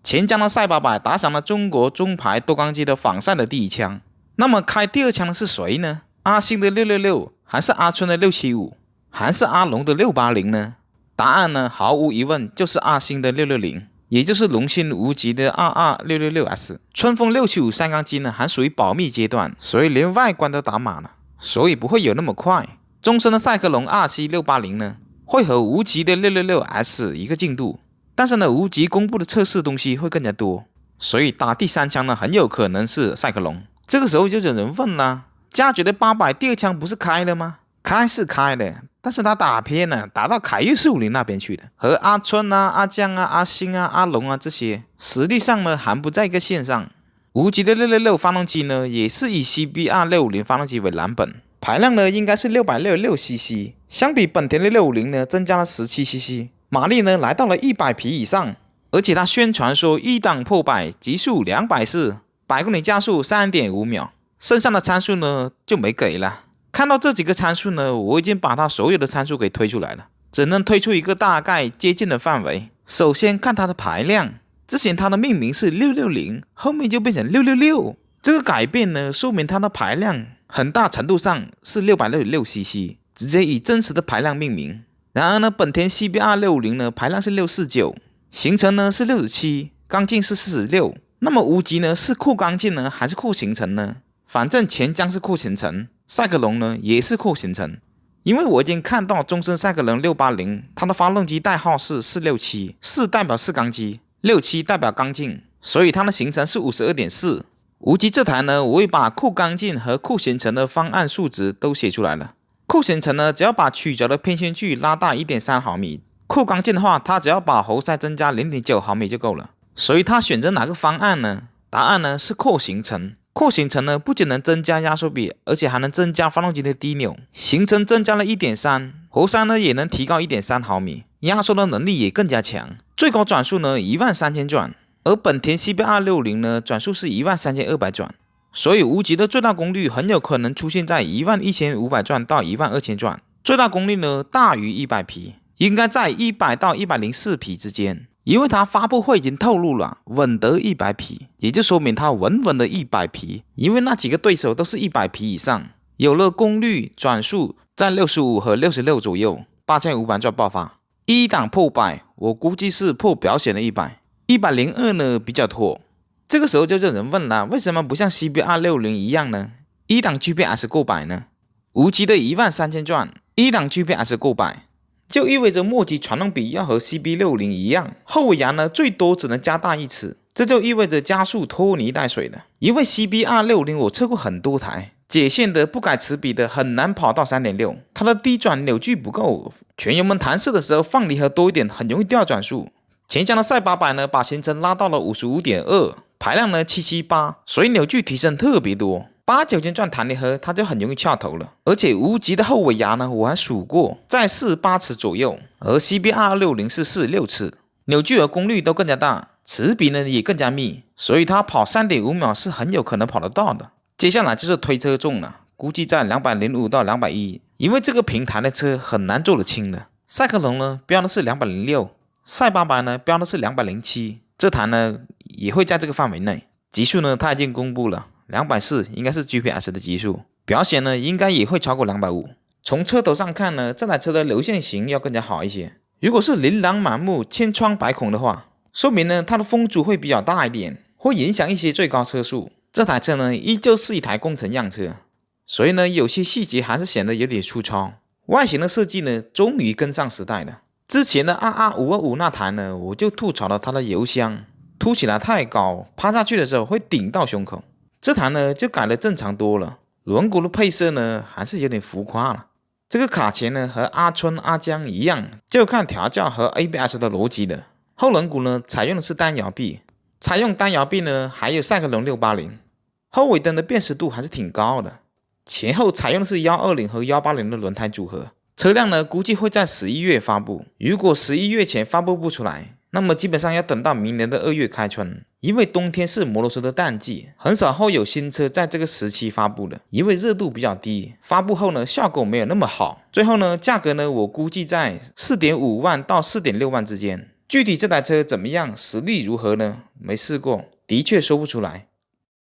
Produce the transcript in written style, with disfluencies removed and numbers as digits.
钱江的赛800打响了中国中排多缸机的仿赛的第一枪。那么开第二枪的是谁呢？阿星的666，还是阿春的675，还是阿龙的680呢？答案呢，毫无疑问就是阿星的660，也就是龙芯无极的22666S。春风675三缸机呢还属于保密阶段，所以连外观都打码了，所以不会有那么快。终身的赛克龙 RC680 呢，会和无极的666S 一个进度，但是呢，无极公布的测试东西会更加多，所以打第三枪呢，很有可能是赛克龙。这个时候就有人问啦，加爵的800第二枪不是开了吗？开是开了，但是他打偏了，打到凯越450那边去的，和阿春啊、阿江啊、阿星啊、阿龙啊这些实力上呢还不在一个线上。无极的666发动机呢，也是以 CBR650 发动机为蓝本，排量呢应该是 666cc， 相比本田的650呢增加了 17cc， 马力呢来到了100匹以上，而且他宣传说一档破百，极速240，百公里加速 3.5 秒，剩下的参数呢就没给了。看到这几个参数呢，我已经把它所有的参数给推出来了，只能推出一个大概接近的范围。首先看它的排量，之前它的命名是660，后面就变成666，这个改变呢，说明它的排量很大程度上是 666cc， 直接以真实的排量命名。然而呢，本田 CBR650 呢排量是649，行程呢是67，缸径是46。那么无极呢是扩缸径呢还是扩行程呢？反正钱江是扩行程，赛克龙呢也是扩行程。因为我已经看到终身赛克龙680，它的发动机代号是467， 4代表4缸机，67代表缸径，所以它的行程是 52.4。无极这台呢，我也把扩缸径和扩行程的方案数值都写出来了。扩行程呢，只要把曲轴的偏心距拉大 1.3 毫米，扩缸径的话，它只要把活塞增加 0.9 毫米就够了。所以它选择哪个方案呢？答案呢是扩行程。扩行程呢不仅能增加压缩比，而且还能增加发动机的低扭，行程增加了 1.3， 活塞呢也能提高 1.3 毫米，压缩的能力也更加强，最高转速呢13000转，而本田 CBR650 呢转速是13200转，所以无极的最大功率很有可能出现在11500转到12000转，最大功率呢大于100匹，应该在100到104匹之间。因为他发布会已经透露了稳得100匹，也就说明他稳稳的100匹，因为那几个对手都是100匹以上，有了功率转速在65和66左右，8500转爆发。一档破百，我估计是破表显的100，102呢比较妥。这个时候就有人问了，为什么不像 CBR650 一样呢？一档 GPS 过百呢？无极的13000转，一档 GPS 过百。就意味着末级传动比要和 CB60 一样，后尾牙呢最多只能加大1次，这就意味着加速拖泥带水的。因为 CBR60 我测过很多台，解线的不改齿比的很难跑到 3.6， 它的低转扭矩不够，全油门弹射的时候放离合多一点，很容易掉转速。钱江的赛800呢把行程拉到了 55.2， 排量呢778，所以扭矩提升特别多。8-9千转弹离合，它就很容易翘头了。而且无极的后尾牙呢，我还数过，在48尺左右，而 CBR60 是46尺，扭矩和功率都更加大，齿比呢也更加密，所以它跑 3.5 秒是很有可能跑得到的。接下来就是推车重了，估计在205到210，因为这个平台的车很难做得轻的。赛克龙呢标的是206，赛800呢标的是207，这台呢也会在这个范围内。极速呢它已经公布了。240应该是 GPS 的极速，表显呢应该也会超过250。从车头上看呢，这台车的流线型要更加好一些。如果是琳琅满目、千疮百孔的话，说明呢它的风阻会比较大一点，会影响一些最高车速。这台车呢依旧是一台工程样车，所以呢有些细节还是显得有点粗糙。外形的设计呢终于跟上时代了。之前的 RR525 那台呢，我就吐槽了它的油箱凸起来太高，趴下去的时候会顶到胸口。这台呢就改得正常多了，轮毂的配色呢还是有点浮夸了。这个卡钳呢和阿春阿江一样，就看调教和 ABS 的逻辑了。后轮毂呢采用的是单摇臂，采用单摇臂呢还有赛克龙680。后尾灯的辨识度还是挺高的，前后采用的是120和180的轮胎组合。车辆呢估计会在11月发布，如果11月前发布不出来，那么基本上要等到明年的2月开春，因为冬天是摩托车的淡季，很少会有新车在这个时期发布的，因为热度比较低，发布后呢效果没有那么好。最后呢价格呢我估计在 4.5 万到 4.6 万之间，具体这台车怎么样，实力如何呢？没试过，的确说不出来。